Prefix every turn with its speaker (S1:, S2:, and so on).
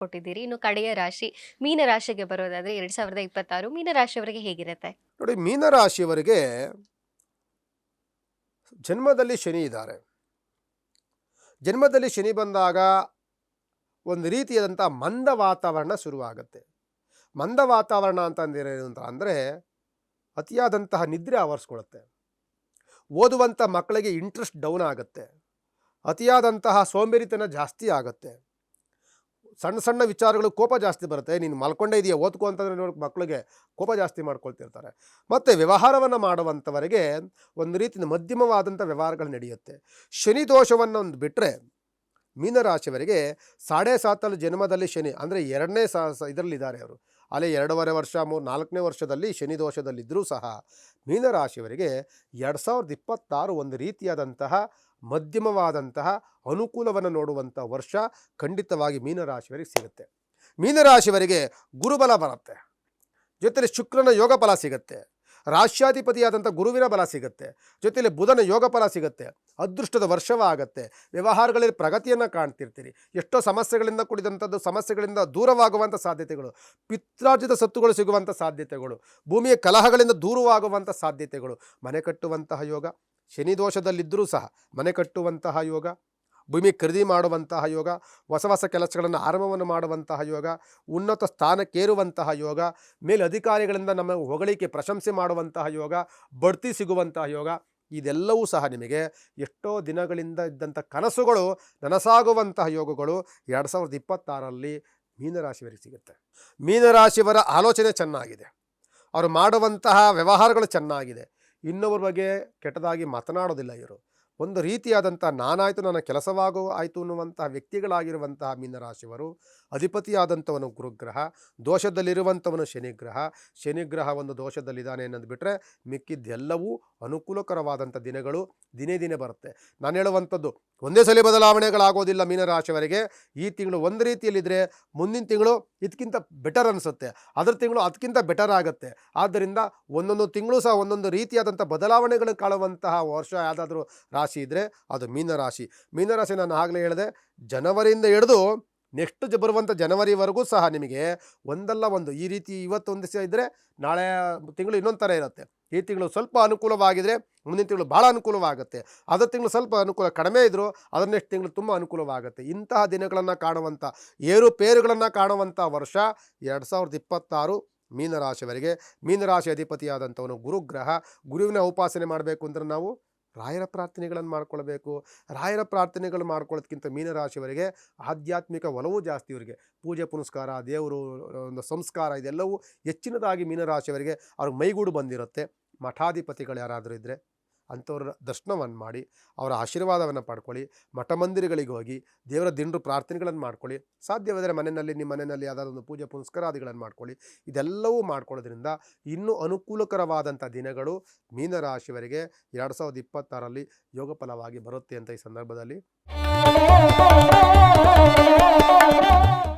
S1: ಕೊಟ್ಟಿದ್ದೀರಿ. ಇನ್ನು ಕಡೆಯ ರಾಶಿ ಮೀನ ರಾಶಿಗೆ ಬರೋದಾದ್ರೆ 2026 ಮೀನ ರಾಶಿಯವರಿಗೆ ಹೇಗಿರುತ್ತೆ?
S2: ನೋಡಿ, ಮೀನರಾಶಿಯವರಿಗೆ ಜನ್ಮದಲ್ಲಿ ಶನಿ ಇದ್ದಾರೆ. ಜನ್ಮದಲ್ಲಿ ಶನಿ ಬಂದಾಗ ಒಂದು ರೀತಿಯಾದಂಥ ಮಂದ ವಾತಾವರಣ ಶುರುವಾಗುತ್ತೆ. ಮಂದ ವಾತಾವರಣ ಅಂತಂದಿರೇನು ಅಂತ ಅಂದರೆ ಅತಿಯಾದಂತಹ ನಿದ್ರೆ ಆವರಿಸ್ಕೊಳ್ಳುತ್ತೆ. ಓದುವಂಥ ಮಕ್ಕಳಿಗೆ ಇಂಟ್ರೆಸ್ಟ್ ಡೌನ್ ಆಗುತ್ತೆ. ಅತಿಯಾದಂತಹ ಸೋಂಬೇರಿತನ ಜಾಸ್ತಿ ಆಗುತ್ತೆ. ಸಣ್ಣ ಸಣ್ಣ ವಿಚಾರಗಳು ಕೋಪ ಜಾಸ್ತಿ ಬರುತ್ತೆ. ನೀನು ಮಲ್ಕೊಂಡೇ ಇದೆಯಾ, ಓದ್ಕೊ ಅಂತಂದರೆ ನೋಡಿ ಮಕ್ಕಳಿಗೆ ಕೋಪ ಜಾಸ್ತಿ ಮಾಡ್ಕೊಳ್ತಿರ್ತಾರೆ. ಮತ್ತು ವ್ಯವಹಾರವನ್ನು ಮಾಡುವಂಥವರಿಗೆ ಒಂದು ರೀತಿಯ ಮಧ್ಯಮವಾದಂಥ ವ್ಯವಹಾರಗಳು ನಡೆಯುತ್ತೆ. ಶನಿ ದೋಷವನ್ನು ಒಂದು ಬಿಟ್ಟರೆ ಮೀನರಾಶಿಯವರಿಗೆ 7.5 ಜನ್ಮದಲ್ಲಿ ಶನಿ ಅಂದರೆ ಎರಡನೇ ಇದರಲ್ಲಿದ್ದಾರೆ ಅವರು. ಅಲ್ಲೇ 2.5 ವರ್ಷ 4ನೇ ವರ್ಷದಲ್ಲಿ ಶನಿ ದೋಷದಲ್ಲಿದ್ದರೂ ಸಹ ಮೀನರಾಶಿಯವರಿಗೆ 2026 ಒಂದು ರೀತಿಯಾದಂತಹ ಮಧ್ಯಮವಾದಂತಹ ಅನುಕೂಲವನ್ನು ನೋಡುವಂಥ ವರ್ಷ ಖಂಡಿತವಾಗಿ ಮೀನರಾಶಿಯವರಿಗೆ ಸಿಗುತ್ತೆ. ಮೀನರಾಶಿಯವರಿಗೆ ಗುರುಬಲ ಬರುತ್ತೆ, ಜೊತೆಯಲ್ಲಿ ಶುಕ್ರನ ಯೋಗ ಫಲ ಸಿಗುತ್ತೆ, ರಾಶ್ಯಾಧಿಪತಿಯಾದಂಥ ಗುರುವಿನ ಬಲ ಸಿಗುತ್ತೆ, ಜೊತೆಯಲ್ಲಿ ಬುಧನ ಯೋಗ ಫಲ ಸಿಗುತ್ತೆ. ಅದೃಷ್ಟದ ವರ್ಷವಾಗತ್ತೆ. ವ್ಯವಹಾರಗಳಲ್ಲಿ ಪ್ರಗತಿಯನ್ನು ಕಾಣ್ತಿರ್ತೀರಿ. ಎಷ್ಟೋ ಸಮಸ್ಯೆಗಳಿಂದ ಕೂಡಿದಂಥದ್ದು ಸಮಸ್ಯೆಗಳಿಂದ ದೂರವಾಗುವಂಥ ಸಾಧ್ಯತೆಗಳು, ಪಿತ್ರಾರ್ಜಿತ ಸತ್ತುಗಳು ಸಿಗುವಂಥ ಸಾಧ್ಯತೆಗಳು, ಭೂಮಿಯ ಕಲಹಗಳಿಂದ ದೂರವಾಗುವಂಥ ಸಾಧ್ಯತೆಗಳು, ಮನೆ ಕಟ್ಟುವಂತಹ ಯೋಗ, ಶನಿ ದೋಷದಲ್ಲಿದ್ದರೂ ಸಹ ಮನೆ ಕಟ್ಟುವಂತಹ ಯೋಗ, ಭೂಮಿ ಖರೀದಿ ಮಾಡುವಂತಹ ಯೋಗ, ಹೊಸ ಹೊಸ ಕೆಲಸಗಳನ್ನು ಆರಂಭವನ್ನು ಮಾಡುವಂತಹ ಯೋಗ, ಉನ್ನತ ಸ್ಥಾನಕ್ಕೇರುವಂತಹ ಯೋಗ, ಮೇಲೆ ಅಧಿಕಾರಿಗಳಿಂದ ನಮ್ಮ ಹೊಗಳಿಕೆ ಪ್ರಶಂಸೆ ಮಾಡುವಂತಹ ಯೋಗ, ಬಡ್ತಿ ಸಿಗುವಂತಹ ಯೋಗ, ಇದೆಲ್ಲವೂ ಸಹ ನಿಮಗೆ ಎಷ್ಟೋ ದಿನಗಳಿಂದ ಇದ್ದಂಥ ಕನಸುಗಳು ನನಸಾಗುವಂತಹ ಯೋಗಗಳು 2026ರಲ್ಲಿ ಮೀನರಾಶಿಯವರಿಗೆ ಸಿಗುತ್ತೆ. ಮೀನರಾಶಿಯವರ ಆಲೋಚನೆ ಚೆನ್ನಾಗಿದೆ, ಅವರು ಮಾಡುವಂತಹ ವ್ಯವಹಾರಗಳು ಚೆನ್ನಾಗಿದೆ. ಇನ್ನೊಬ್ಬರ ಬಗ್ಗೆ ಕೆಟ್ಟದಾಗಿ ಮಾತನಾಡೋದಿಲ್ಲ ಇವರು. ಒಂದು ರೀತಿಯಾದಂಥ ನಾನಾಯಿತು ನನ್ನ ಕೆಲಸವಾಗೋ ಆಯಿತು ಅನ್ನುವಂತಹ ವ್ಯಕ್ತಿಗಳಾಗಿರುವಂತಹ ಮೀನರಾಶಿಯವರು ಅಧಿಪತಿಯಾದಂಥವನು ಗುರುಗ್ರಹ, ದೋಷದಲ್ಲಿರುವಂಥವನು ಶನಿಗ್ರಹ. ಶನಿಗ್ರಹ ಒಂದು ದೋಷದಲ್ಲಿದ್ದಾನೆ ಅನ್ನೋದು ಬಿಟ್ಟರೆ ಮಿಕ್ಕಿದ್ದೆಲ್ಲವೂ ಅನುಕೂಲಕರವಾದಂಥ ದಿನಗಳು ದಿನೇ ದಿನೇ ಬರುತ್ತೆ. ನಾನು ಹೇಳುವಂಥದ್ದು ಒಂದೇ ಸಲ ಬದಲಾವಣೆಗಳಾಗೋದಿಲ್ಲ ಮೀನರಾಶಿಯವರಿಗೆ. ಈ ತಿಂಗಳು ಒಂದು ರೀತಿಯಲ್ಲಿದ್ದರೆ ಮುಂದಿನ ತಿಂಗಳು ಇದಕ್ಕಿಂತ ಬೆಟರ್ ಅನಿಸುತ್ತೆ, ಅದರ ತಿಂಗಳು ಅದಕ್ಕಿಂತ ಬೆಟರ್ ಆಗುತ್ತೆ. ಆದ್ದರಿಂದ ಒಂದೊಂದು ತಿಂಗಳು ಸಹ ಒಂದೊಂದು ರೀತಿಯಾದಂಥ ಬದಲಾವಣೆಗಳು ಕಾಣುವಂತಹ ವರ್ಷ ಯಾವುದಾದ್ರೂ ರಾಶಿ ಇದ್ದರೆ ಅದು ಮೀನರಾಶಿ. ಮೀನರಾಶಿ ನಾನು ಆಗಲೇ ಹೇಳಿದೆ, ಜನವರಿಯಿಂದ ಹಿಡಿದು ನೆಕ್ಸ್ಟ್ ಬರುವಂಥ ಜನವರಿವರೆಗೂ ಸಹ ನಿಮಗೆ ಒಂದಲ್ಲ ಒಂದು ಈ ರೀತಿ ಇವತ್ತೊಂದು ದಿವಸ ಇದ್ದರೆ ನಾಳೆ ತಿಂಗಳು ಇನ್ನೊಂದು ಥರ ಇರುತ್ತೆ. ಈ ತಿಂಗಳು ಸ್ವಲ್ಪ ಅನುಕೂಲವಾಗಿದ್ದರೆ ಮುಂದಿನ ತಿಂಗಳು ಭಾಳ ಅನುಕೂಲವಾಗುತ್ತೆ. ಅದರ ತಿಂಗಳು ಸ್ವಲ್ಪ ಅನುಕೂಲ ಕಡಿಮೆ ಇದ್ದರೂ ಅದರ ನೆಕ್ಸ್ಟ್ ತಿಂಗಳು ತುಂಬ ಅನುಕೂಲವಾಗುತ್ತೆ. ಇಂತಹ ದಿನಗಳನ್ನು ಕಾಣುವಂಥ ಏರುಪೇರುಗಳನ್ನು ಕಾಣುವಂಥ ವರ್ಷ 2026 ಮೀನರಾಶಿಯವರಿಗೆ. ಮೀನರಾಶಿ ಅಧಿಪತಿಯಾದಂಥವನು ಗುರುಗ್ರಹ. ಗುರುವಿನ ಉಪಾಸನೆ ಮಾಡಬೇಕು ಅಂದರೆ ನಾವು ರಾಯರ ಪ್ರಾರ್ಥನೆಗಳನ್ನು ಮಾಡ್ಕೊಳ್ಬೇಕು. ರಾಯರ ಪ್ರಾರ್ಥನೆಗಳು ಮಾಡ್ಕೊಳ್ಳೋದಕ್ಕಿಂತ ಮೀನರಾಶಿಯವರಿಗೆ ಆಧ್ಯಾತ್ಮಿಕ ಒಲವು ಜಾಸ್ತಿ. ಇವರಿಗೆ ಪೂಜೆ ಪುನಸ್ಕಾರ, ದೇವರು ಒಂದು ಸಂಸ್ಕಾರ ಇದೆಲ್ಲವೂ ಹೆಚ್ಚಿನದಾಗಿ ಮೀನರಾಶಿಯವರಿಗೆ ಅವ್ರಿಗೆ ಮೈಗೂಡು ಬಂದಿರುತ್ತೆ. ಮಠಾಧಿಪತಿಗಳು ಯಾರಾದರೂ ಇದ್ದರೆ ಅಂಥವ್ರ ದರ್ಶನವನ್ನು ಮಾಡಿ ಅವರ ಆಶೀರ್ವಾದವನ್ನು ಪಡ್ಕೊಳ್ಳಿ. ಮಠ ಮಂದಿರಗಳಿಗೆ ಹೋಗಿ ದೇವರ ದಿಂಡ್ರು ಪ್ರಾರ್ಥನೆಗಳನ್ನು ಮಾಡ್ಕೊಳ್ಳಿ. ಸಾಧ್ಯವಾದರೆ ಮನೆಯಲ್ಲಿ ನಿಮ್ಮ ಮನೆಯಲ್ಲಿ ಯಾವುದಾದ್ರು ಒಂದು ಪೂಜೆ ಪುನಸ್ಕಾರಾದಿಗಳನ್ನು ಮಾಡ್ಕೊಳ್ಳಿ. ಇದೆಲ್ಲವೂ ಮಾಡ್ಕೊಳ್ಳೋದ್ರಿಂದ ಇನ್ನೂ ಅನುಕೂಲಕರವಾದಂಥ ದಿನಗಳು ಮೀನರಾಶಿಯವರಿಗೆ 2026ರಲ್ಲಿ ಯೋಗ ಫಲವಾಗಿ ಬರುತ್ತೆ ಅಂತ ಈ ಸಂದರ್ಭದಲ್ಲಿ